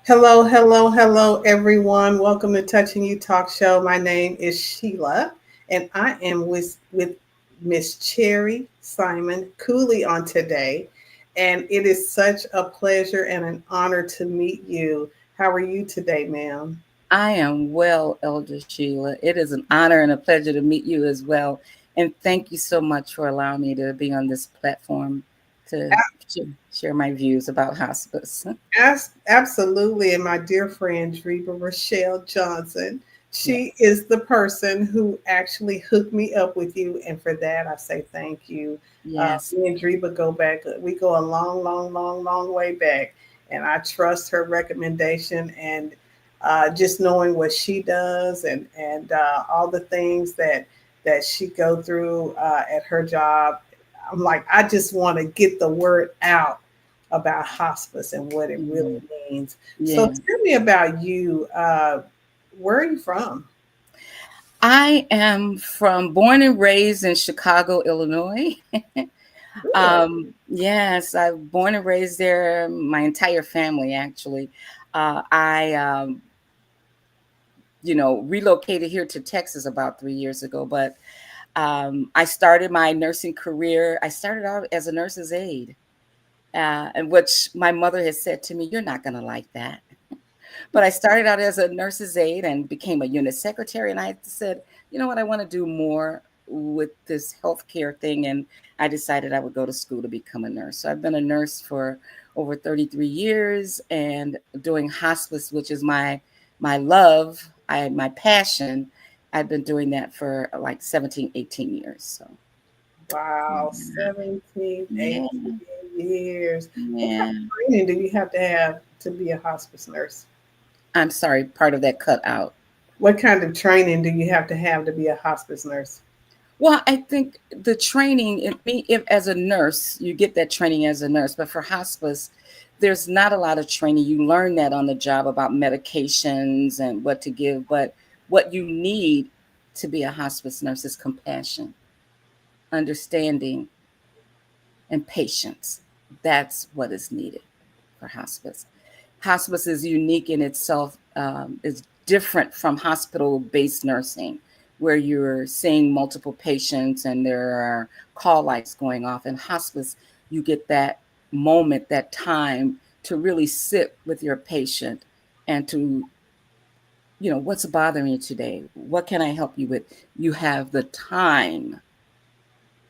Hello, hello, hello, everyone. Welcome to Touching You Talk Show. My name is Sheila, and I am with Miss Cherry Simon-Cooley on today. And it is such a pleasure and an honor to meet you. How are you today, ma'am? I am well, Elder Sheila. It is an honor and a pleasure to meet you as well. And thank you so much for allowing me to be on this platform to share my views about hospice. Absolutely. And my dear friend, Dreba Rochelle Johnson, Yes. she is the person who actually hooked me up with you. And for that, I say thank you. Yes. Me and Dreba go back, we go a long, long, long, long way back. And I trust her recommendation and just knowing what she does and all the things that she go through at her job. I'm like, I just want to get the word out about hospice and what it really Mhm. means. So Yeah. tell me about you. Where are you from? I am born and raised in Chicago, Illinois. Really? Yes, I was born and raised there, my entire family actually. I relocated here to Texas about 3 years ago, but I started my nursing career. I started out as a nurse's aide, and which my mother has said to me, "You're not going to like that." But I started out as a nurse's aide and became a unit secretary. And I said, you know what, I want to do more with this healthcare thing. And I decided I would go to school to become a nurse. So I've been a nurse for over 33 years and doing hospice, which is my love, my passion. I've been doing that for like 17, 18 years. So Wow, yeah. 17, Yeah. 18 years. What kind Yeah. of training do you have to be a hospice nurse? I'm sorry, part of that cut out. What kind of training do you have to be a hospice nurse? Well, I think the training, if as a nurse, you get that training as a nurse, but for hospice, there's not a lot of training. You learn that on the job about medications and what to give, but what you need to be a hospice nurse is compassion, understanding, and patience. That's what is needed for hospice. Hospice is unique in itself, is different from hospital based nursing, where you're seeing multiple patients and there are call lights going off. In hospice, you get that moment, that time to really sit with your patient and to, what's bothering you today? What can I help you with? You have the time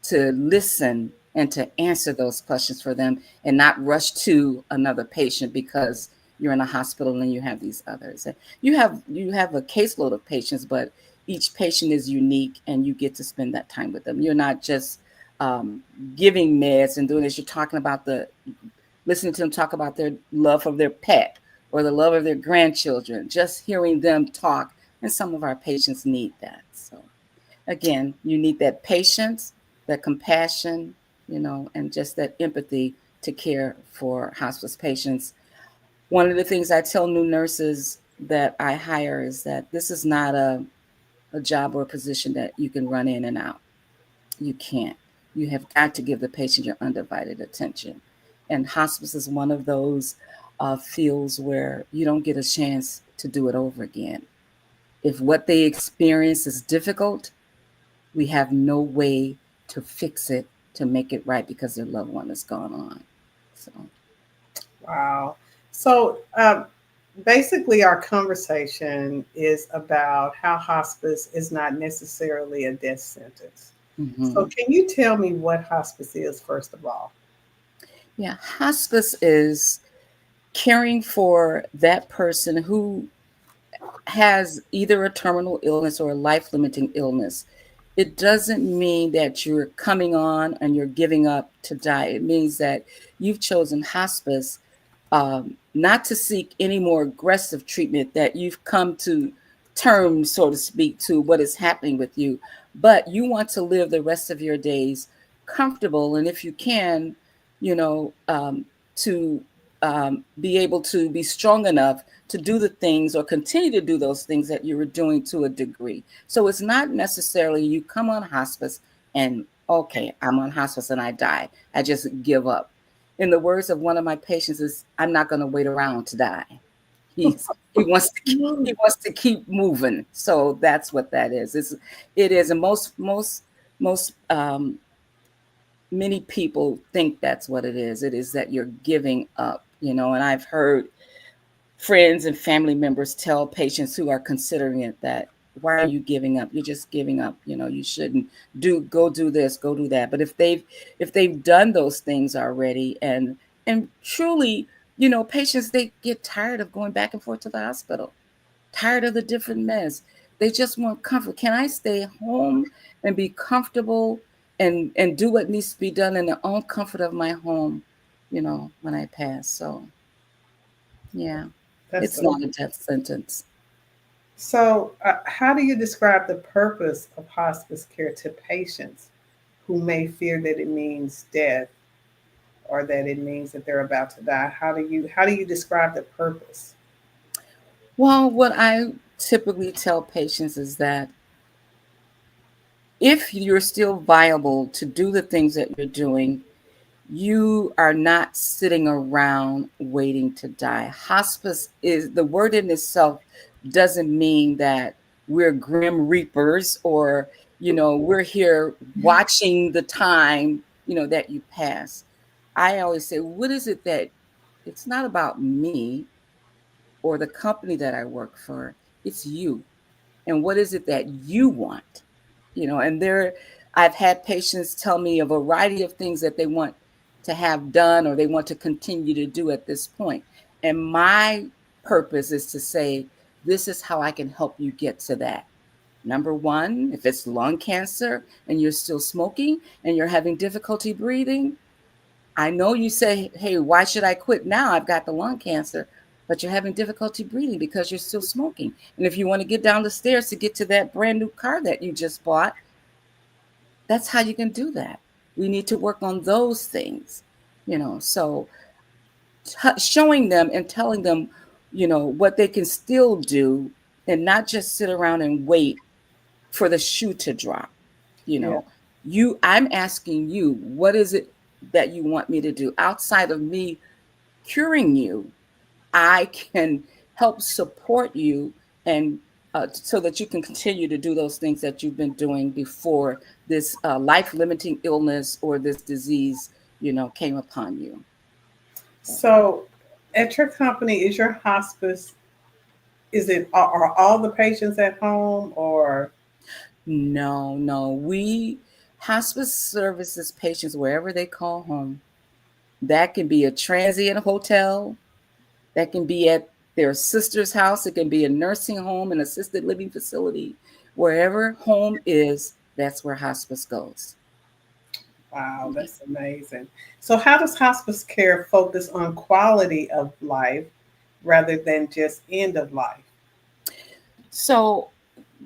to listen and to answer those questions for them and not rush to another patient because you're in a hospital and you have these others. You have a caseload of patients, but each patient is unique and you get to spend that time with them. You're not just um, giving meds and doing this. You're talking about listening to them talk about their love of their pet or the love of their grandchildren, just hearing them talk. And some of our patients need that. So again, you need that patience, that compassion, and just that empathy to care for hospice patients. One of the things I tell new nurses that I hire is that this is not a job or a position that you can run in and out. You can't. You have got to give the patient your undivided attention. And hospice is one of those fields where you don't get a chance to do it over again. If what they experience is difficult, we have no way to fix it, to make it right because their loved one has gone on. So, Wow. So basically, our conversation is about how hospice is not necessarily a death sentence. So, mhm. can you tell me what hospice is, first of all? Yeah, hospice is caring for that person who has either a terminal illness or a life limiting illness. It doesn't mean that you're coming on and you're giving up to die. It means that you've chosen hospice not to seek any more aggressive treatment, that you've come to terms, so to speak, to what is happening with you, but you want to live the rest of your days comfortable. And if you can, you know, to be able to be strong enough to do the things or continue to do those things that you were doing to a degree. So it's not necessarily you come on hospice and, okay, I'm on hospice and I die. I just give up. In the words of one of my patients, is I'm not going to wait around to die. He wants to keep moving. So that's what that is. It is, and most many people think that's what it is. It is that you're giving up, you know. And I've heard friends and family members tell patients who are considering it that, why are you giving up? You're just giving up. You know, you shouldn't go do this, go do that. But if they've done those things already, and truly, you know, patients, they get tired of going back and forth to the hospital, tired of the different meds. They just want comfort. Can I stay home and be comfortable and do what needs to be done in the own comfort of my home, you know, when I pass? So yeah, That's it's so. not a death sentence. So, how do you describe the purpose of hospice care to patients who may fear that it means death or that it means that they're about to die? How do you describe the purpose? Well, what I typically tell patients is that if you're still viable to do the things that you're doing, you are not sitting around waiting to die. Hospice is, the word in itself doesn't mean that we're grim reapers, or, you know, we're here watching the time, you know, that you pass. I always say, what is it that, it's not about me or the company that I work for, it's you. And what is it that you want? You know, and I've had patients tell me a variety of things that they want to have done or they want to continue to do at this point. And my purpose is to say, this is how I can help you get to that. Number one, if it's lung cancer and you're still smoking and you're having difficulty breathing, I know you say, hey, why should I quit now? I've got the lung cancer, but you're having difficulty breathing because you're still smoking. And if you want to get down the stairs to get to that brand new car that you just bought, that's how you can do that. We need to work on those things, you know. So showing them and telling them, you know, what they can still do, and not just sit around and wait for the shoe to drop, you Yeah. know. I'm asking you, what is it that you want me to do outside of me curing you? I can help support you, and so that you can continue to do those things that you've been doing before this life limiting illness or this disease, you know, came upon you. So, at your company, is your hospice? Is it are all the patients at home or? No, no, we hospice services patients wherever they call home. That can be a transient hotel, that can be at their sister's house, it can be a nursing home, an assisted living facility. Wherever home is, that's where hospice goes. Wow, that's amazing. So, how does hospice care focus on quality of life rather than just end of life? So,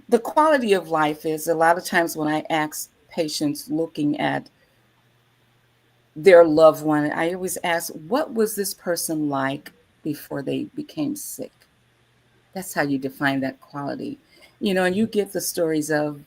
the quality of life is, a lot of times when I ask patients looking at their loved one, I always ask, what was this person like before they became sick? That's how you define that quality. You know, and you get the stories of,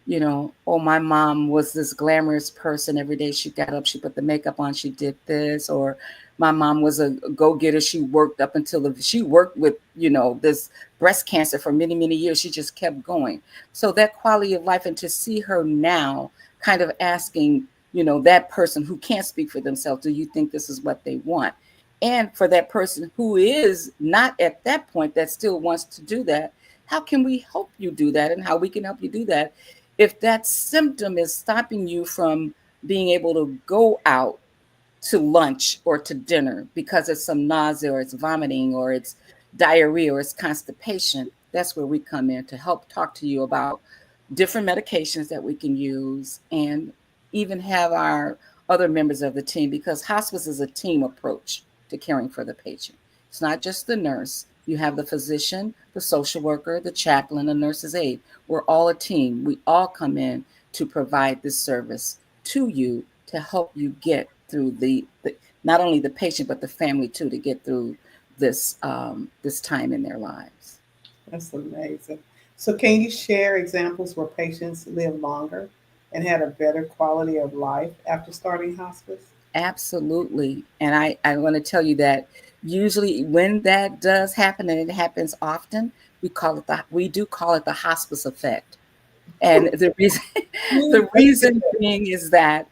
you know, oh, my mom was this glamorous person. Every day she got up, she put the makeup on, she did this. Or my mom was a go-getter. She worked up until she worked with, you know, this breast cancer for many, many years. She just kept going. So that quality of life, and to see her now kind of asking, you know, that person who can't speak for themselves, do you think this is what they want? And for that person who is not at that point, that still wants to do that, how can we help you do that, and how we can help you do that if that symptom is stopping you from being able to go out to lunch or to dinner because it's some nausea or it's vomiting or it's diarrhea or it's constipation. That's where we come in to help talk to you about different medications that we can use, and even have our other members of the team, because hospice is a team approach to caring for the patient. It's not just the nurse. You have the physician, the social worker, the chaplain, the nurse's aide. We're all a team. We all come in to provide this service to you to help you get through the not only the patient but the family too, to get through this time in their lives. That's amazing. So, can you share examples where patients live longer and had a better quality of life after starting hospice? Absolutely. And I want to tell you that Usually when that does happen, and it happens often, we do call it the hospice effect. And the reason the reason being is that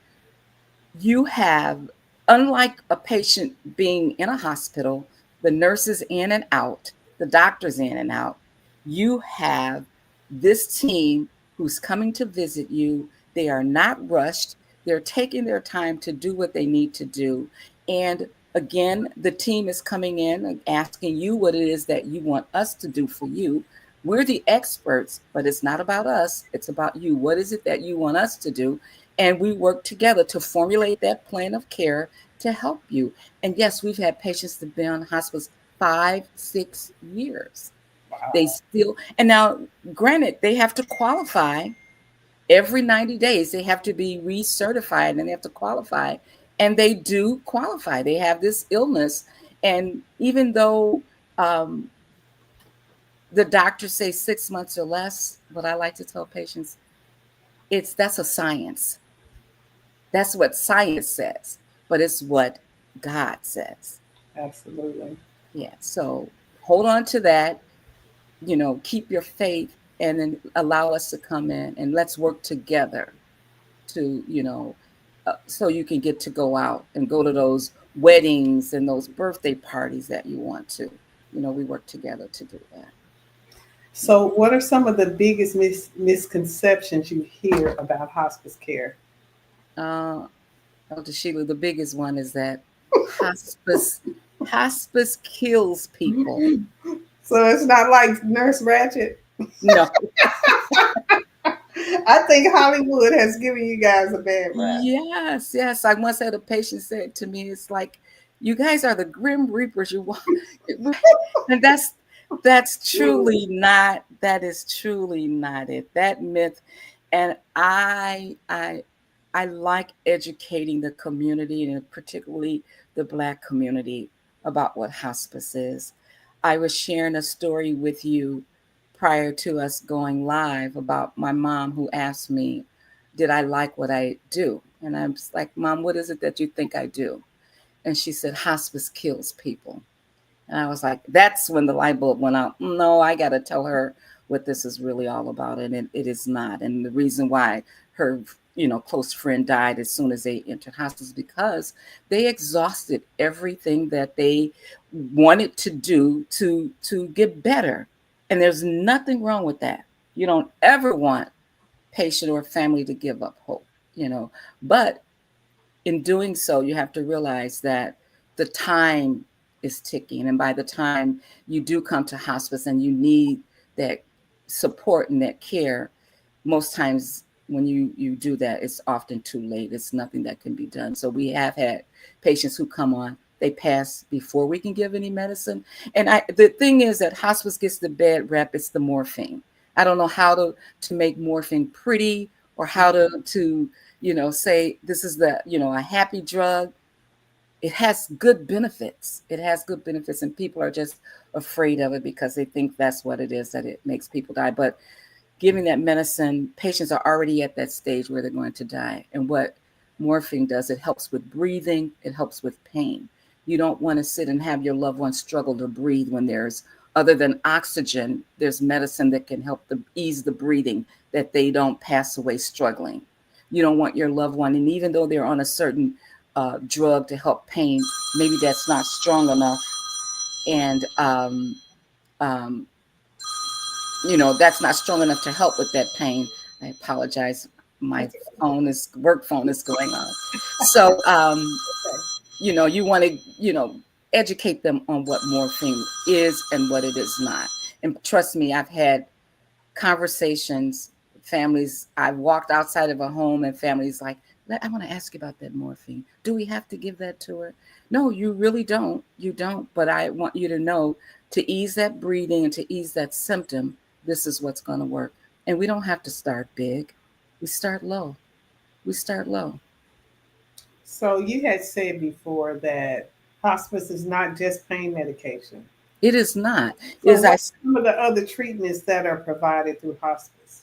you have, unlike a patient being in a hospital, the nurses in and out, the doctors in and out, you have this team who's coming to visit you. They are not rushed, they're taking their time to do what they need to do. And again, the team is coming in and asking you what it is that you want us to do for you. We're the experts, but it's not about us, it's about you. What is it that you want us to do? And we work together to formulate that plan of care to help you. And yes, we've had patients that have been on hospice 5, 6 years. They Wow. still, and now granted, they have to qualify every 90 days. They have to be recertified and they have to qualify. And they do qualify. They have this illness. And even though the doctors say 6 months or less, what I like to tell patients, that's a science. That's what science says, but it's what God says. Absolutely. Yeah. So hold on to that, keep your faith, and then allow us to come in and let's work together to, so you can get to go out and go to those weddings and those birthday parties that you want to. We work together to do that. So, what are some of the biggest misconceptions you hear about hospice care? Uh, Dr. Sheila, the biggest one is that hospice hospice kills people. So, it's not like Nurse Ratchet. No. I think Hollywood has given you guys a bad rap. Yes, yes. I once had a patient said to me, "It's like you guys are the grim reapers. You want," and that's truly not. That is truly not it. That myth, and I like educating the community and particularly the Black community about what hospice is. I was sharing a story with you prior to us going live about my mom who asked me, did I like what I do? And I was like, Mom, what is it that you think I do? And she said, hospice kills people. And I was like, that's when the light bulb went out. No, I got to tell her what this is really all about. And it is not. And the reason why her, close friend died as soon as they entered hospice, because they exhausted everything that they wanted to do to get better. And there's nothing wrong with that. You don't ever want patient or family to give up hope. But in doing so, you have to realize that the time is ticking. And by the time you do come to hospice and you need that support and that care, most times when you do that, it's often too late. It's nothing that can be done. So we have had patients who come on, they pass before we can give any medicine. And the thing is that hospice gets the bad rep, it's the morphine. I don't know how to make morphine pretty or how to say this is a happy drug. It has good benefits. It has good benefits, and people are just afraid of it because they think that's what it is, that it makes people die. But giving that medicine, patients are already at that stage where they're going to die. And what morphine does, it helps with breathing, it helps with pain. You don't want to sit and have your loved one struggle to breathe when there's, other than oxygen, there's medicine that can help them ease the breathing, that they don't pass away struggling. You don't want your loved one, and even though they're on a certain drug to help pain, maybe that's not strong enough, and um, that's not strong enough to help with that pain. I apologize. My work phone is going on. So, you want to, educate them on what morphine is and what it is not. And trust me, I've had conversations, families, I've walked outside of a home and families like, I want to ask you about that morphine. Do we have to give that to her? No, you really don't. You don't. But I want you to know, to ease that breathing and to ease that symptom, this is what's going to work. And we don't have to start big. We start low. We start low. So, you had said before that hospice is not just pain medication. It is not. So, Is what I are some of the other treatments that are provided through hospice?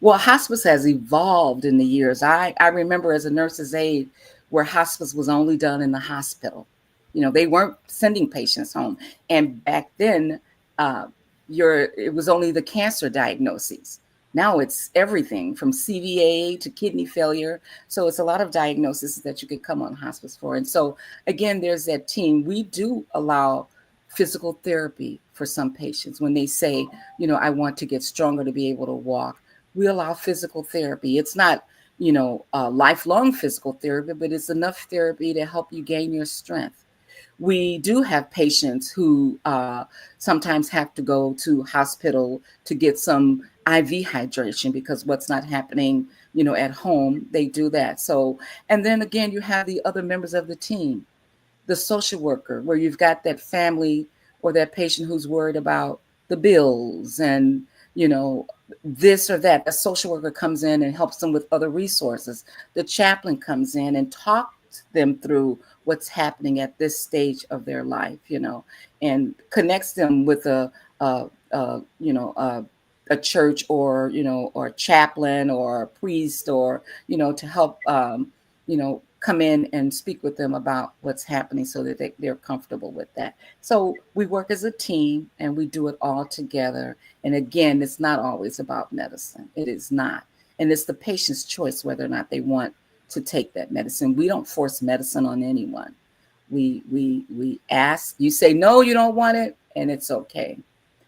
Well, hospice has evolved in the years. I remember as a nurse's aide where hospice was only done in the hospital. They weren't sending patients home. And back then, uh, it was only the cancer diagnoses. Now it's everything from CVA to kidney failure. So it's a lot of diagnoses that you could come on hospice for. And so again, there's that team. We do allow physical therapy for some patients when they say, I want to get stronger to be able to walk. We allow physical therapy. It's not, lifelong physical therapy, but it's enough therapy to help you gain your strength. We do have patients who sometimes have to go to hospital to get some IV hydration because what's not happening, at home, they do that. So, and then again, you have the other members of the team, the social worker, where you've got that family or that patient who's worried about the bills and, you know, this or that. A social worker comes in and helps them with other resources. The chaplain comes in and talks them through what's happening at this stage of their life, and connects them with a church or a chaplain or a priest or, to help, come in and speak with them about what's happening so that they're comfortable with that. So we work as a team and we do it all together. And again, it's not always about medicine. It is not. And it's the patient's choice whether or not they want to take that medicine. We don't force medicine on anyone. We ask, you say, no, you don't want it, and it's okay.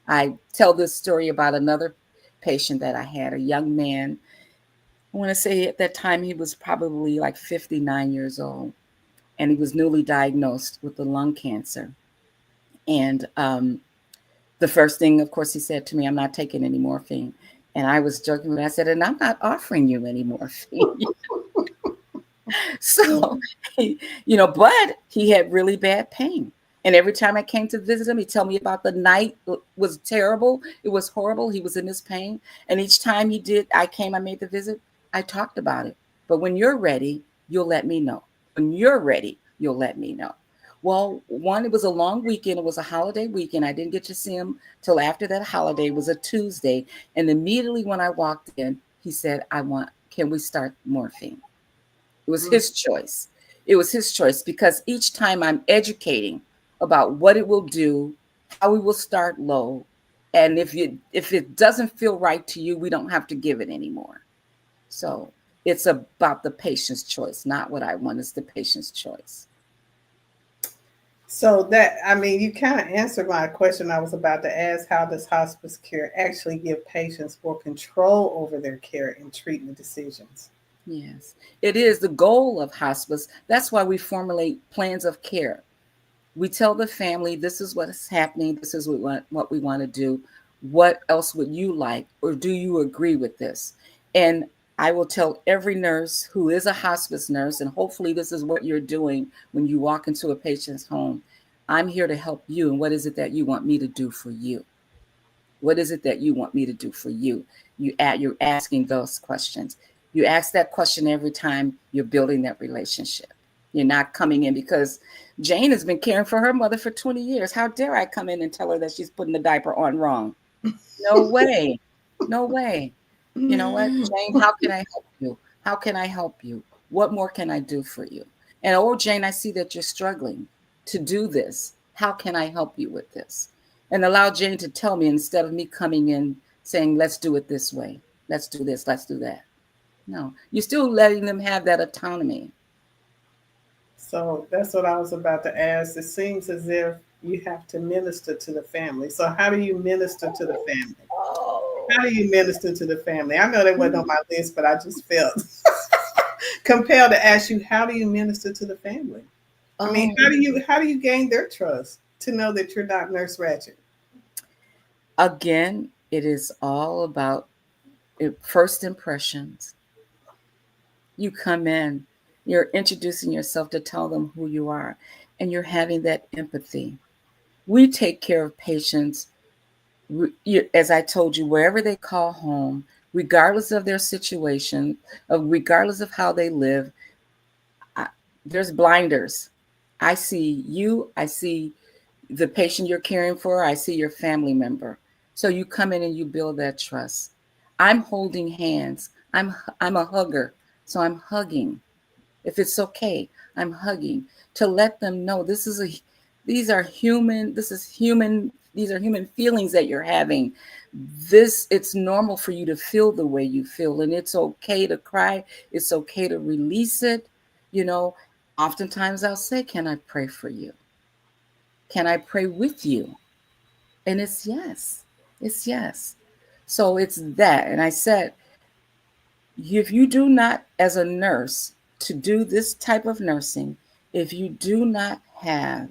I tell this story about another patient that I had, a young man. I want to say at that time he was probably like 59 years old, and he was newly diagnosed with the lung cancer. And the first thing, of course, he said to me, I'm not taking any morphine. And I was joking, but I said, and I'm not offering you any morphine. So, but he had really bad pain. And every time I came to visit him, he'd tell me about the night was terrible. It was horrible. He was in his pain. And each time I made the visit, I talked about it. But when you're ready, you'll let me know. When you're ready, you'll let me know. Well, it was a long weekend. It was a holiday weekend. I didn't get to see him till after that holiday. It was a Tuesday. And immediately when I walked in, he said, can we start morphine? It was his choice. It was his choice because each time I'm educating about what it will do, how we will start low, and if it doesn't feel right to you, we don't have to give it anymore. So it's about the patient's choice, not what I want. It's the patient's choice. So you kind of answered my question I was about to ask. How does hospice care actually give patients more control over their care and treatment decisions? Yes, it is the goal of hospice. That's why we formulate plans of care. We tell the family, this is what's happening. This is what we want to do. What else would you like? Or do you agree with this? And I will tell every nurse who is a hospice nurse, and hopefully this is what you're doing when you walk into a patient's home. I'm here to help you. And what is it that you want me to do for you? What is it that you want me to do for you? You're asking those questions. You ask that question every time you're building that relationship. You're not coming in because Jane has been caring for her mother for 20 years. How dare I come in and tell her that she's putting the diaper on wrong? No way. No way. You know what, Jane, how can I help you? How can I help you? What more can I do for you? And oh, Jane, I see that you're struggling to do this. How can I help you with this? And allow Jane to tell me instead of me coming in saying, let's do it this way. Let's do this. Let's do that. No, you're still letting them have that autonomy. So that's what I was about to ask. It seems as if you have to minister to the family. So how do you minister to the family? How do you minister to the family? I know that wasn't on my list, but I just felt compelled to ask you, how do you minister to the family? I mean, how do you gain their trust to know that you're not Nurse Ratched? Again, it is all about first impressions. You come in, you're introducing yourself to tell them who you are, and you're having that empathy. We take care of patients, as I told you, wherever they call home, regardless of their situation, regardless of how they live. There's blinders. I see you, I see the patient you're caring for, I see your family member. So you come in and you build that trust. I'm holding hands. I'm a hugger. So I'm hugging. If it's okay, I'm hugging, to let them know these are human, these are human feelings that you're having. It's normal for you to feel the way you feel, and it's okay to cry. It's okay to release it. You know, oftentimes I'll say, "Can I pray for you? Can I pray with you?" And it's yes. It's yes. So it's that. And I said, if you do not, as a nurse, to do this type of nursing, if you do not have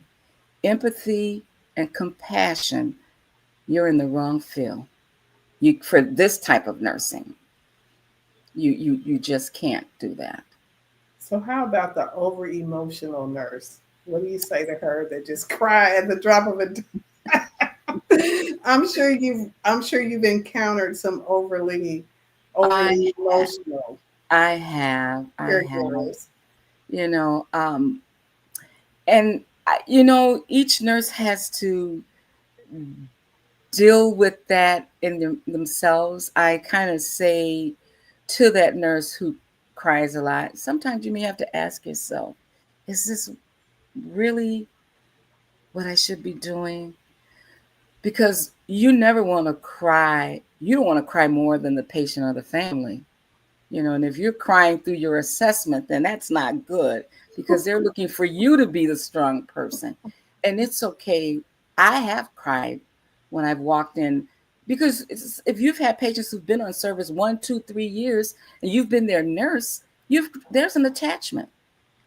empathy and compassion, you're in the wrong field. You for this type of nursing, you just can't do that. So how about the over emotional nurse? What do you say to her that just cry at the drop of a I'm sure you've encountered some overly I emotional I have, caregivers. you know, and each nurse has to deal with that in themselves. I kind of say to that nurse who cries a lot, sometimes you may have to ask yourself, is this really what I should be doing? Because you never want to cry. You don't want to cry more than the patient or the family. And if you're crying through your assessment, then that's not good, because they're looking for you to be the strong person. And it's okay. I have cried when I've walked in, because if you've had patients who've been on service 1, 2, 3 years and you've been their nurse, there's an attachment.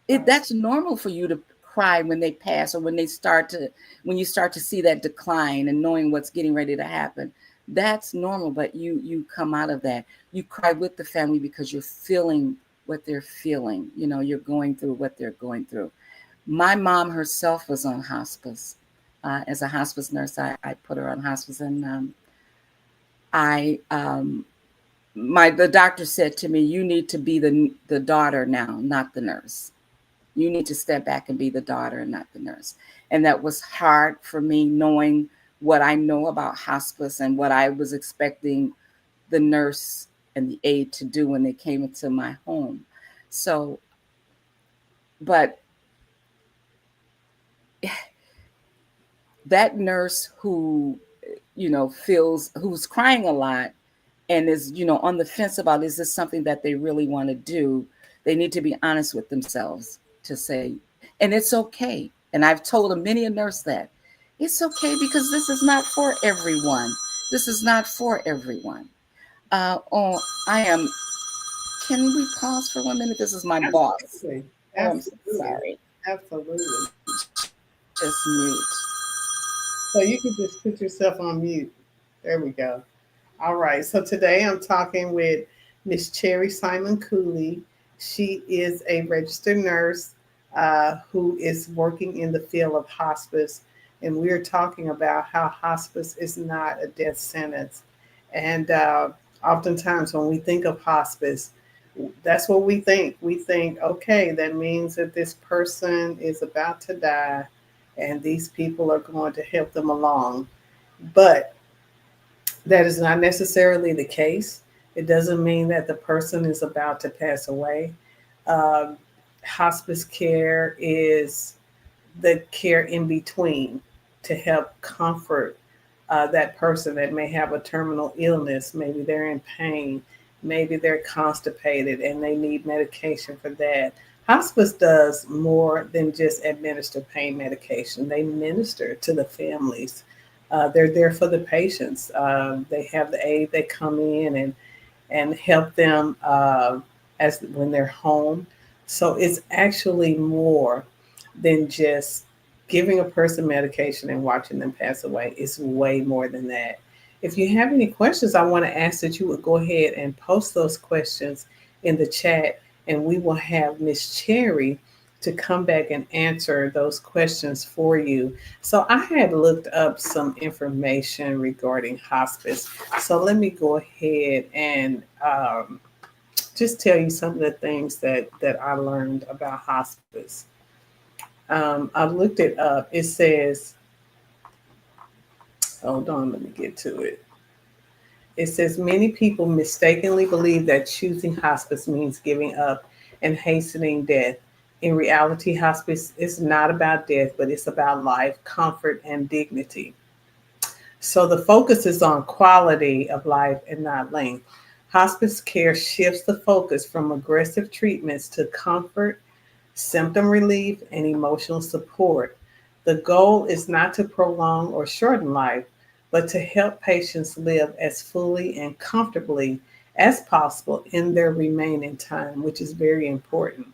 Right. That's normal for you to cry when they pass, or when you start to see that decline and knowing what's getting ready to happen. That's normal, but you come out of that. You cry with the family because you're feeling what they're feeling. You're going through what they're going through. My mom herself was on hospice. As a hospice nurse, I put her on hospice, and I the doctor said to me, "You need to be the daughter now, not the nurse. You need to step back and be the daughter and not the nurse." And that was hard for me, knowing what I know about hospice and what I was expecting the nurse and the aide to do when they came into my home. So, but that nurse who, who's crying a lot and is, on the fence about, is this something that they really want to do, they need to be honest with themselves to say, and it's okay. And I've told many a nurse that it's okay, because this is not for everyone. This is not for everyone. Oh, I am. Can we pause for 1 minute? This is my boss. Absolutely. Oh, I'm so Absolutely. sorry. Absolutely. Just mute. So you can just put yourself on mute. There we go. All right. So today I'm talking with Miss Cherry Simon-Cooley. She is a registered nurse who is working in the field of hospice. And we're talking about how hospice is not a death sentence. And oftentimes when we think of hospice, that's what we think. We think, okay, that means that this person is about to die and these people are going to help them along. But that is not necessarily the case. It doesn't mean that the person is about to pass away. Um, Hospice care is the care in between to help comfort that person that may have a terminal illness. Maybe they're in pain, maybe they're constipated and they need medication for that. Hospice does more than just administer pain medication, they minister to the families. They're there for the patients. They have the aid, they come in and help them as when they're home. So it's actually more than just giving a person medication and watching them pass away. It's way more than that. If you have any questions, I want to ask that you would go ahead and post those questions in the chat, and we will have Miss Cherry to come back and answer those questions for you. So I had looked up some information regarding hospice. So let me go ahead and just tell you some of the things that I learned about hospice. I looked it up. It says, hold on, let me get to it. It says many people mistakenly believe that choosing hospice means giving up and hastening death. In reality, hospice is not about death, but it's about life, comfort, and dignity. So the focus is on quality of life and not length. Hospice care shifts the focus from aggressive treatments to comfort, symptom relief, and emotional support. The goal is not to prolong or shorten life, but to help patients live as fully and comfortably as possible in their remaining time, which is very important.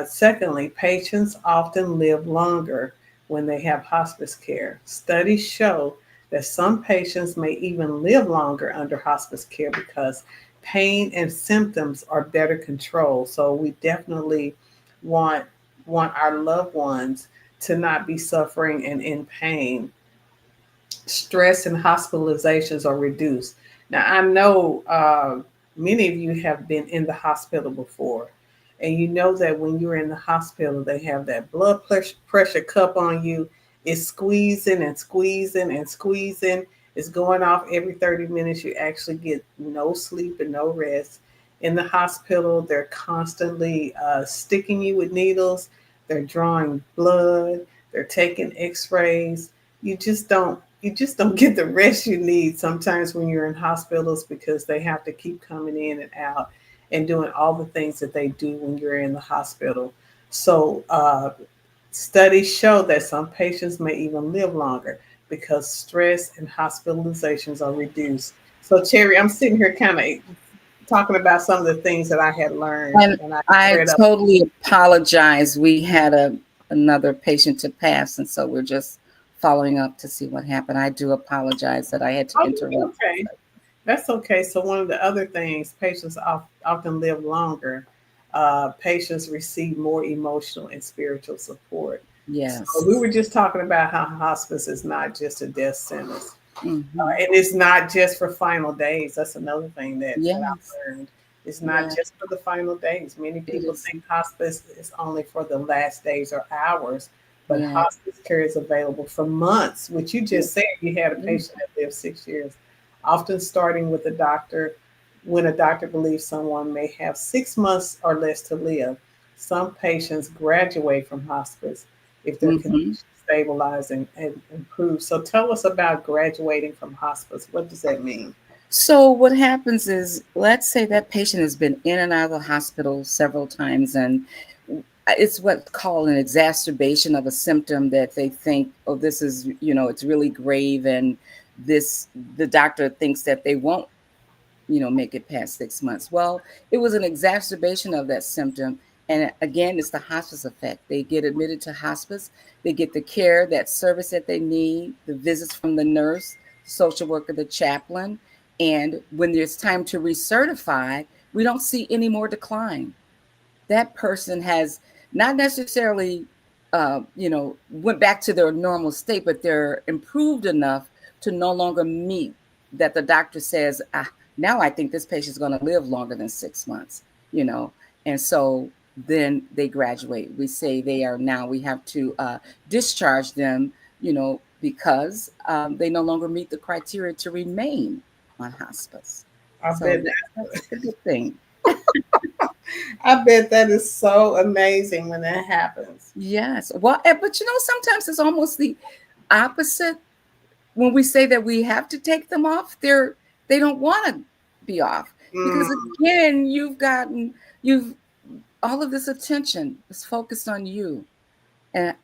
Secondly, patients often live longer when they have hospice care. Studies show that some patients may even live longer under hospice care because pain and symptoms are better controlled. So we definitely want our loved ones to not be suffering and in pain. Stress and hospitalizations are reduced. Now, I know many of you have been in the hospital before, and you know that when you're in the hospital, they have that blood pressure cup on you. It's squeezing and squeezing and squeezing. It's going off every 30 minutes. You actually get no sleep and no rest. In the hospital, they're constantly sticking you with needles, they're drawing blood, they're taking x-rays. You just don't get the rest you need sometimes when you're in hospitals because they have to keep coming in and out and doing all the things that they do when you're in the hospital. So studies show that some patients may even live longer because stress and hospitalizations are reduced. So Cherry, I'm sitting here kind of talking about some of the things that I had learned And and I I read up. totally apologize. We had another patient to pass, and so we're just following up to see what happened. I do apologize that I had to Oh, interrupt. okay. That's okay. So one of the other things, patients often live longer. Patients receive more emotional and spiritual support. So Yes. we were just talking about how hospice is not just a death sentence, Hmm. and it's not just for final days. That's another thing that Yes. I've learned. It's not Yeah, just for the final days. Many it people is. think hospice is only for the last days or hours, but Yeah. hospice care is available for months, which you Yeah. just said you had a Yeah. patient that lived 6 years, often starting with a doctor when a doctor believes someone may have 6 months or less to live. Some patients graduate from hospice if their Hmm. condition stabilize and improve. So tell us about graduating from hospice. What does that mean? So what happens is, let's say that patient has been in and out of the hospital several times, and it's what's called an exacerbation of a symptom that they think, oh, this is, it's really grave, and the doctor thinks that they won't, make it past 6 months. Well, it was an exacerbation of that symptom. And again, it's the hospice effect. They get admitted to hospice, they get the care, that service that they need, the visits from the nurse, the social worker, the chaplain. And when there's time to recertify, we don't see any more decline. That person has not necessarily went back to their normal state, but they're improved enough to no longer meet that the doctor says, now I think this patient's going to live longer than 6 months, you know. And so then they graduate. We say we have to discharge them, because they no longer meet the criteria to remain on hospice. I So bet that's the good thing. I bet that is so amazing when that happens. Yes. Well, but sometimes it's almost the opposite. When we say that we have to take them off, they don't want to be off because Mm, again, you've all of this attention is focused on you, and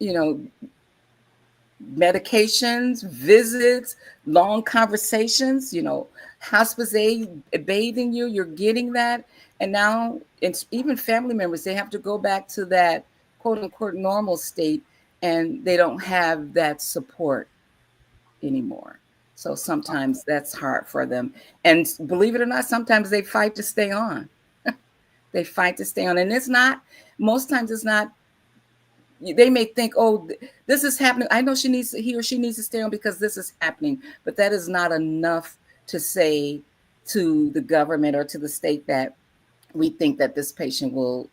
medications, visits, long conversations, hospice aid bathing you, you're getting that. And now it's even family members, they have to go back to that quote unquote normal state, and they don't have that support anymore. So sometimes that's hard for them. And believe it or not, sometimes they fight to stay on. They fight to stay on. And most times it's not, they may think, oh, this is happening. I know he or she needs to stay on because this is happening, but that is not enough to say to the government or to the state that we think that this patient will,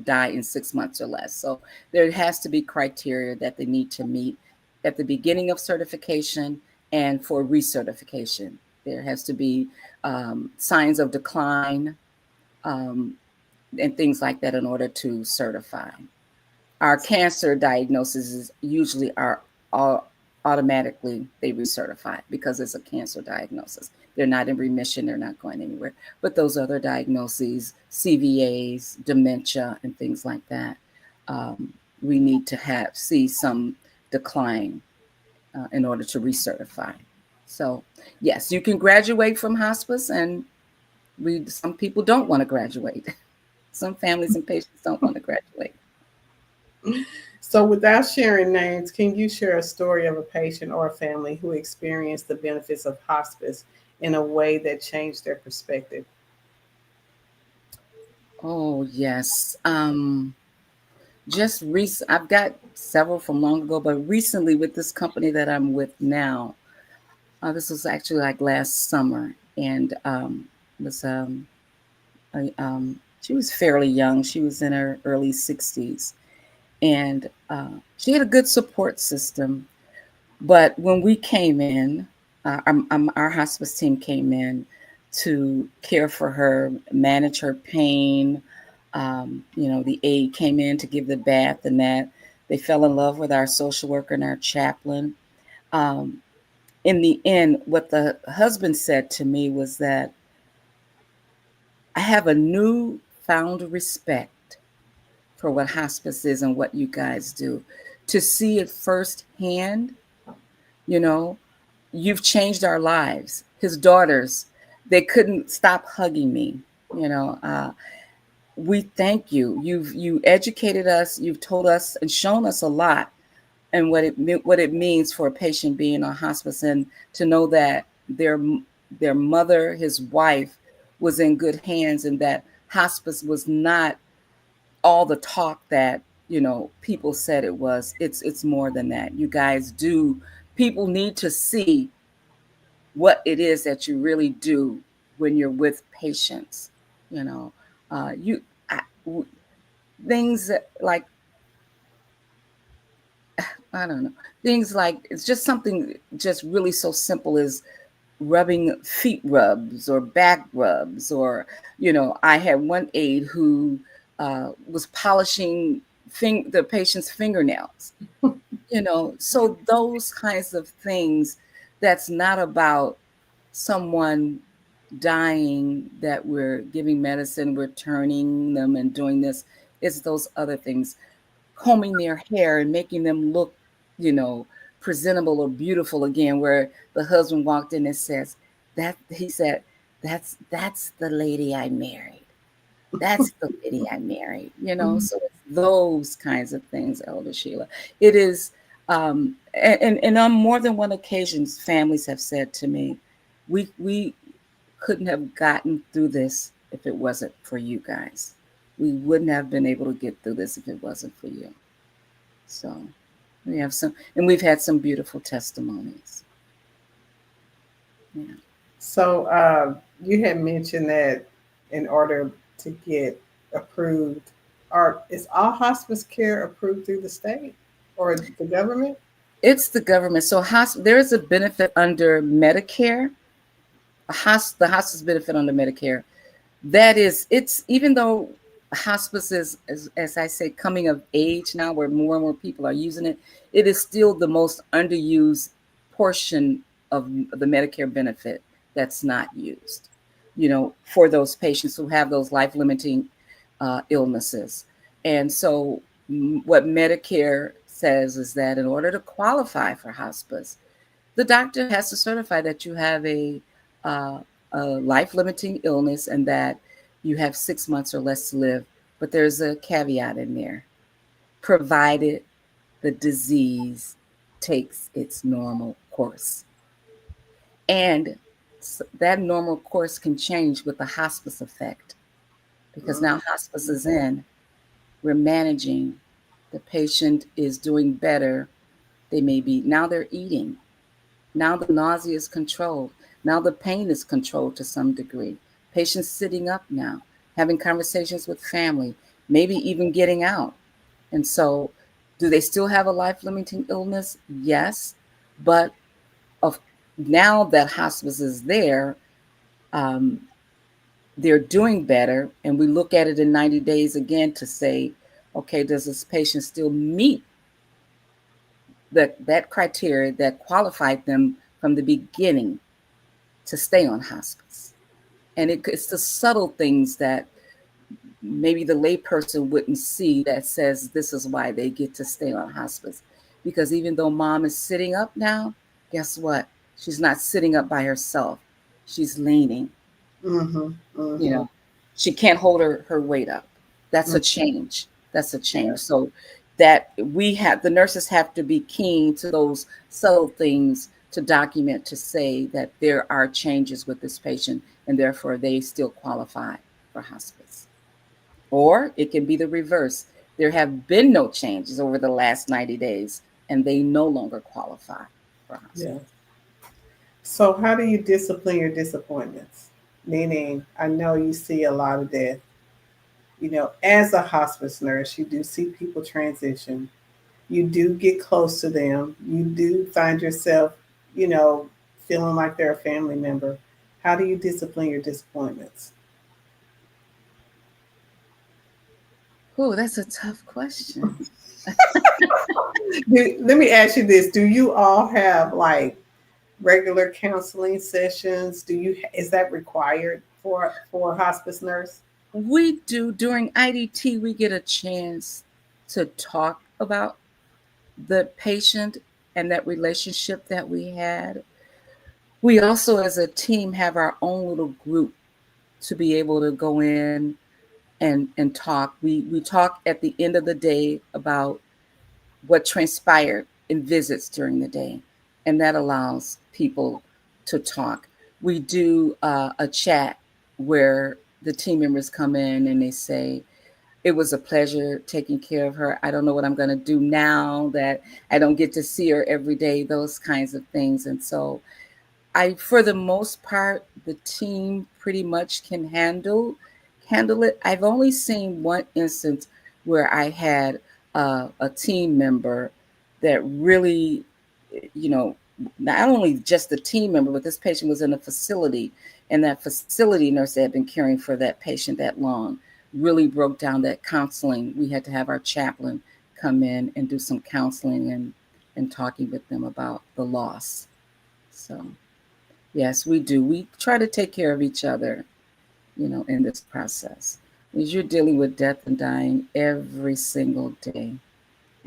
die in 6 months or less. So there has to be criteria that they need to meet at the beginning of certification and for recertification. There has to be signs of decline, um, and things like that in order to certify. Our cancer diagnoses usually are all automatically they recertify because it's a cancer diagnosis. They're not in remission, they're not going anywhere. But those other diagnoses, CVAs, dementia, and things like that, we need to see some decline in order to recertify. So yes, you can graduate from hospice, and some people don't want to graduate. Some families and patients don't want to graduate. So, without sharing names, can you share a story of a patient or a family who experienced the benefits of hospice in a way that changed their perspective? Oh yes. I've got several from long ago, but recently with this company that I'm with now, this was actually like last summer, and was she was fairly young. She was in her early 60s, and she had a good support system. But when we came in, our hospice team came in to care for her, manage her pain. The aide came in to give the bath and that. They fell in love with our social worker and our chaplain. Um, in the end, what the husband said to me was that I have a new found respect for what hospice is and what you guys do. To see it firsthand, you know, you've changed our lives. His daughters, they couldn't stop hugging me. You know, we thank you. You educated us. You've told us and shown us a lot, and what it means for a patient being on hospice, and to know that their mother, his wife, was in good hands, and that hospice was not all the talk that people said it was. It's more than that. You guys do. People need to see what it is that you really do when you're with patients. You know, you I, w- things like I don't know, things like it's just something just really so simple as rubbing feet rubs or back rubs, or I had one aide who was polishing the patient's fingernails. So those kinds of things, that's not about someone dying that we're giving medicine, we're turning them and doing this. It's those other things, combing their hair and making them look, you know, presentable or beautiful again, where the husband walked in and says, that he said, that's the lady I married. That's the lady I married, So it's those kinds of things, Elder Sheila. It is, and on more than one occasion, families have said to me, we couldn't have gotten through this if it wasn't for you guys. We wouldn't have been able to get through this if it wasn't for you. So we've had some beautiful testimonies. Yeah. So, you had mentioned that in order to get approved, is all hospice care approved through the state or the government? It's the government. So there is a benefit under Medicare, the hospice benefit under Medicare. That is, it's even though hospice is, as I say, coming of age now, where more and more people are using it, it is still the most underused portion of the Medicare benefit that's not used, for those patients who have those life-limiting illnesses. And so what Medicare says is that in order to qualify for hospice, the doctor has to certify that you have uh, a life-limiting illness and that you have 6 months or less to live. But there's a caveat in there: provided the disease takes its normal course. And that normal course can change with the hospice effect, because now hospice is in, we're managing, the patient is doing better. Now they're eating. Now the nausea is controlled. Now the pain is controlled to some degree. Patients sitting up now, having conversations with family, maybe even getting out. And so, do they still have a life-limiting illness? Yes. But of now that hospice is there, um, they're doing better, and we look at it in 90 days again to say, okay, does this patient still meet that criteria that qualified them from the beginning to stay on hospice? And it's the subtle things that maybe the layperson wouldn't see that says this is why they get to stay on hospice. Because even though mom is sitting up now, guess what? She's not sitting up by herself. She's leaning. Mm-hmm. You Mm-hmm. know, she can't hold her weight up. That's Mm-hmm. a change. That's a Yeah. change. So that we have, the nurses have to be keen to those subtle things to document, to say that there are changes with this patient and therefore they still qualify for hospice. Or it can be the reverse. There have been no changes over the last 90 days and they no longer qualify for hospice. Yeah. So, how do you discipline your disappointments? Meaning, I know you see a lot of death. You know, as a hospice nurse, you do see people transition. You do get close to them. You do find yourself, you know, feeling like they're a family member. How do you discipline your disappointments? Oh, that's a tough question. Let me ask you this: do you all have like regular counseling sessions? Do you is that required for a hospice nurse? We do, during IDT, we get a chance to talk about the patient and that relationship that we had. We also, as a team, have our own little group to be able to go in and talk. We talk at the end of the day about what transpired in visits during the day, and that allows people to talk. We do a chat where the team members come in and they say, it was a pleasure taking care of her. I don't know what I'm going to do now that I don't get to see her every day, those kinds of things. And so for the most part, the team pretty much can handle it. I've only seen one instance where I had a team member that really, you know, not only just the team member, but this patient was in a facility, and that facility nurse that had been caring for that patient that long really broke down that counseling. We had to have our chaplain come in and do some counseling and talking with them about the loss. So. Yes, we do. We try to take care of each other, in this process. Because you're dealing with death and dying every single day.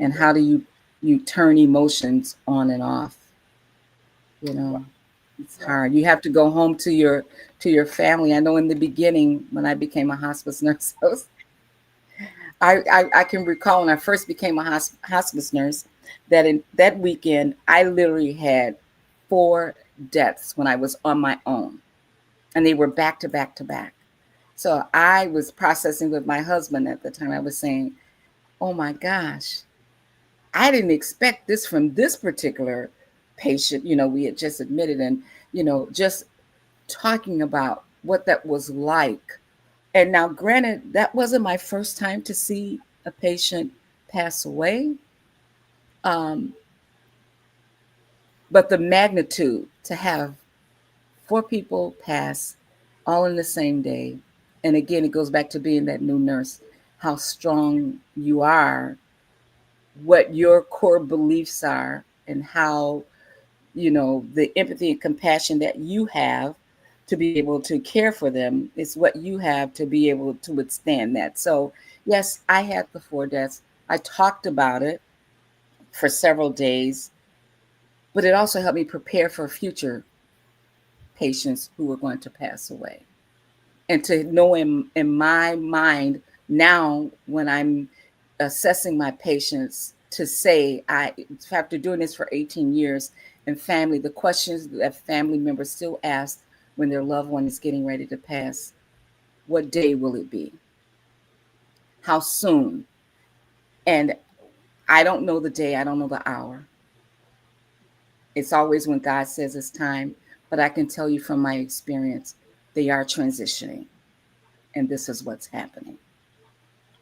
And how do you turn emotions on and off? You know, it's Wow. hard. You have to go home to your family. I know in the beginning when I became a hospice nurse, I can recall when I first became a hospice nurse that in that weekend I literally had 4 deaths when I was on my own, and they were back to back to back. So I was processing with my husband at the time. I was saying, "Oh my gosh, I didn't expect this from this particular patient." We had just admitted, and just talking about what that was like. And now, granted, that wasn't my first time to see a patient pass away, um, but the magnitude to have 4 people pass all in the same day. And again, it goes back to being that new nurse, how strong you are, what your core beliefs are, and how, the empathy and compassion that you have to be able to care for them is what you have to be able to withstand that. So, yes, I had the 4 deaths. I talked about it for several days, but it also helped me prepare for future patients who were going to pass away. And to know in my mind now when I'm assessing my patients, to say, after doing this for 18 years, and family, the questions that family members still ask when their loved one is getting ready to pass: what day will it be? How soon? And I don't know the day, I don't know the hour. It's always when God says it's time, but I can tell you from my experience, they are transitioning, and this is what's happening.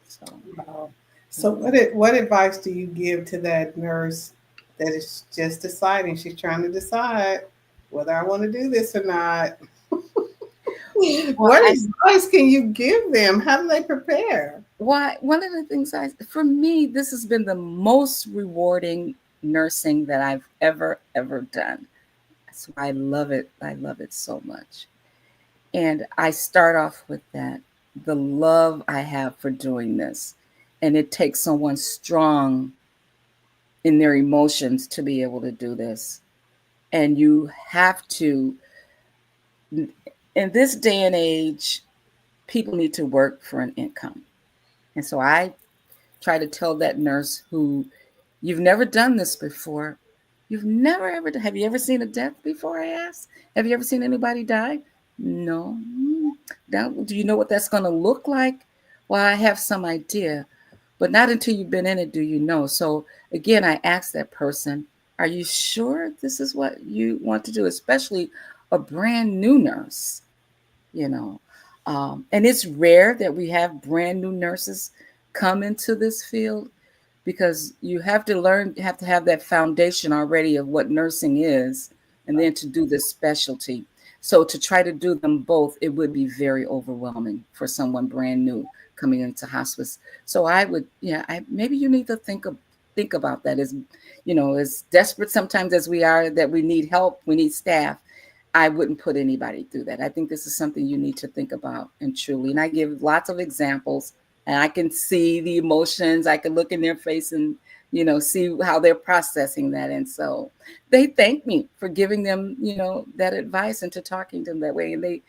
So. Wow. So, Mhm. what advice do you give to that nurse that is just deciding? She's trying to decide whether I want to do this or not. Well, What advice can you give them? How do they prepare? one of the things for me, this has been the most rewarding nursing that I've ever done. That's why I love it. I love it so much. And I start off with that, the love I have for doing this. And it takes someone strong in their emotions to be able to do this. And you have to, in this day and age, people need to work for an income. And so I try to tell that nurse who, you've never done this before. You've never ever, have you ever seen a death before? I asked. Have you ever seen anybody die? No. Now, do you know what that's going to look like? Well, I have some idea, but not until you've been in it do you know. So again, I asked that person, are you sure this is what you want to do? Especially a brand new nurse, you know. And it's rare that we have brand new nurses come into this field because you have to learn, you have to have that foundation already of what nursing is, and then to do this specialty. So to try to do them both, it would be very overwhelming for someone brand new coming into hospice. So I would, yeah, maybe you need to think about that. As as desperate sometimes as we are, that we need help, we need staff. I wouldn't put anybody through that. I think this is something you need to think about and truly. And I give lots of examples, and I can see the emotions. I can look in their face and, see how they're processing that. And so they thank me for giving them, that advice and to talking to them that way. And they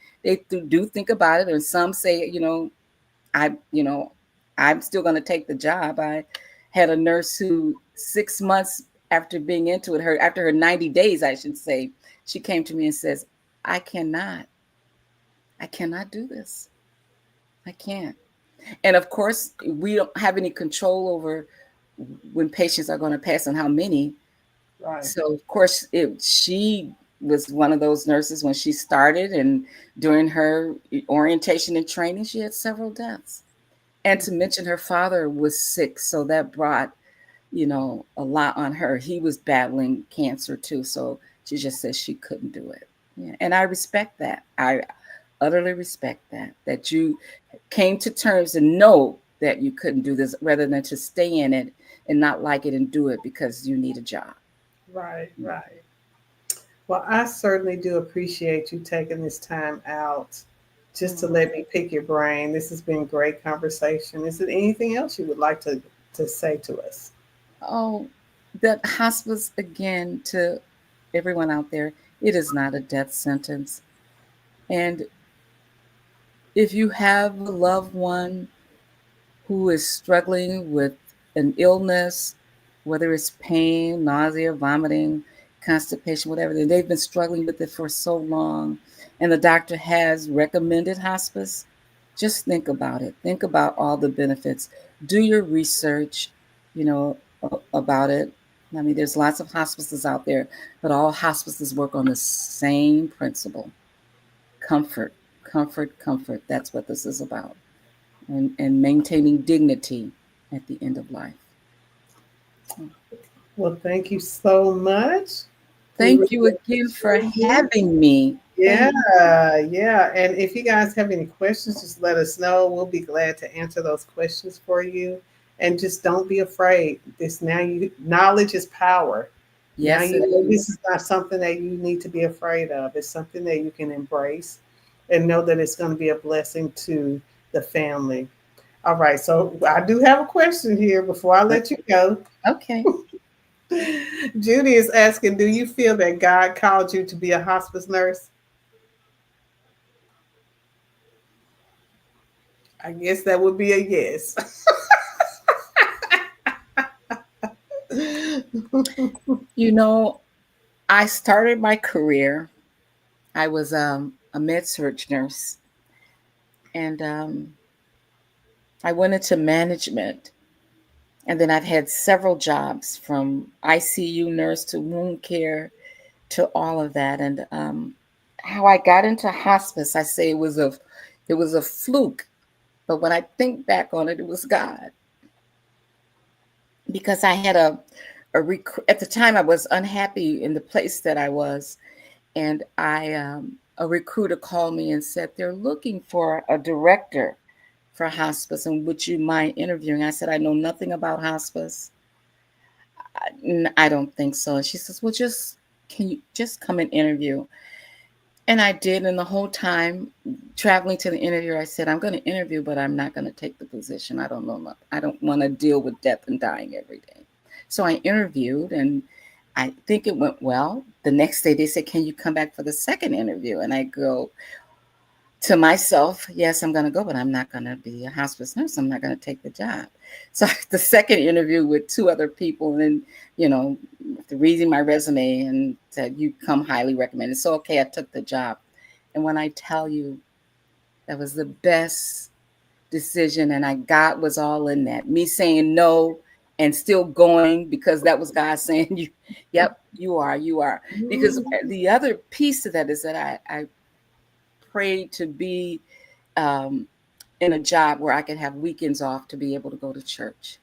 do think about it. And some say, I, you know, I'm still going to take the job. I had a nurse who 6 months after being into it, after her 90 days, I should say, she came to me and says, I cannot do this. I can't. And of course, we don't have any control over when patients are going to pass and how many. Right. So of course, she was one of those nurses when she started, and during her orientation and training, she had several deaths. And to mention her father was sick, so that brought, a lot on her. He was battling cancer too, so she just said she couldn't do it. Yeah. And I respect that. I utterly respect that you came to terms and know that you couldn't do this rather than to stay in it and not like it and do it because you need a job. Right, right. Well, I certainly do appreciate you taking this time out just to let me pick your brain. This has been great conversation. Is there anything else you would like to say to us? Oh, that hospice, again, to everyone out there, it is not a death sentence. And if you have a loved one who is struggling with an illness, whether it's pain, nausea, vomiting, constipation, whatever, they've been struggling with it for so long, and the doctor has recommended hospice, just think about it. Think about all the benefits. Do your research, about it. I mean, there's lots of hospices out there, but all hospices work on the same principle: comfort, comfort, comfort. That's what this is about, and maintaining dignity at the end of life. Well, thank you so much. We Thank really you again for appreciate you. having me. Yeah, Thank you. yeah. And if you guys have any questions, just let us know. We'll be glad to answer those questions for you. And just don't be afraid. This now you knowledge is power. Now Yes, you it know this is. is not something that you need to be afraid of. It's something that you can embrace and know that it's going to be a blessing to the family. All right, so I do have a question here before I let you go. Okay. Judy is asking, do you feel that God called you to be a hospice nurse? I guess that would be a yes. You know, I started my career. I was a med surg nurse, and I went into management. And then I've had several jobs from ICU nurse to wound care to all of that. And how I got into hospice, I say it was a fluke. But when I think back on it, it was God, because I had at the time I was unhappy in the place that I was, And a recruiter called me and said they're looking for a director for hospice, and would you mind interviewing? I said, I know nothing about hospice. I don't think so. And she says, well, just can you just come and interview? And I did. And the whole time traveling to the interview, I said, I'm going to interview, but I'm not going to take the position. I don't know. I don't want to deal with death and dying every day. So I interviewed, and I think it went well. The next day they said, can you come back for the second interview? And I go to myself, yes, I'm going to go, but I'm not going to be a hospice nurse. I'm not going to take the job. So the second interview with two other people, and, reading my resume, and said, you come highly recommended. So, okay, I took the job. And when I tell you, that was the best decision, and God was all in that. Me saying no and still going, because that was God saying, yep, you are. Because the other piece of that is that I prayed to be in a job where I could have weekends off to be able to go to church,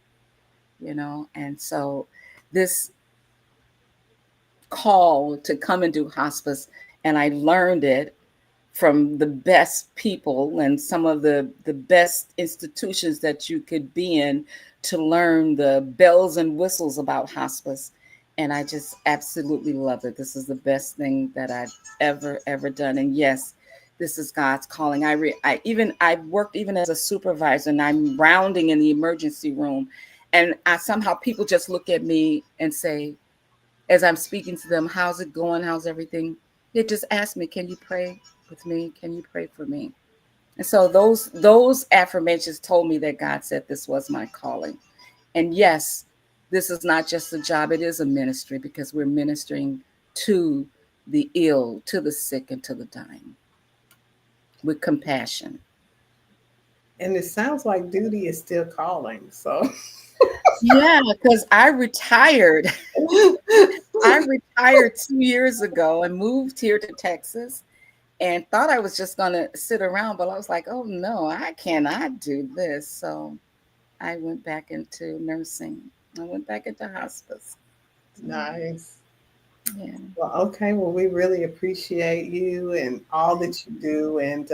and so this call to come and do hospice, and I learned it from the best people and some of the best institutions that you could be in, to learn the bells and whistles about hospice. And I just absolutely love it. This is the best thing that I've ever done. And yes, this is God's calling. I've worked even as a supervisor, and I'm rounding in the emergency room, and somehow people just look at me and say, as I'm speaking to them, how's it going? How's everything? They just ask me, can you pray with me? Can you pray for me? And so those affirmations told me that God said this was my calling. And yes, this is not just a job, it is a ministry, because we're ministering to the ill, to the sick, and to the dying with compassion. And it sounds like duty is still calling. So Yeah, because I retired. I retired 2 years ago and moved here to Texas, and thought I was just going to sit around, but I was like, oh no, I cannot do this. So I went back into nursing. I went back into hospice. nice. Yeah. Well, okay. Well, we really appreciate you and all that you do. And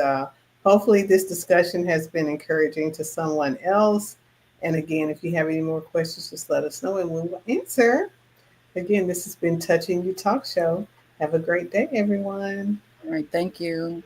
hopefully, this discussion has been encouraging to someone else. And again, if you have any more questions, just let us know and we will answer. Again, this has been Touching You Talk Show. Have a great day, everyone. All right. Thank you.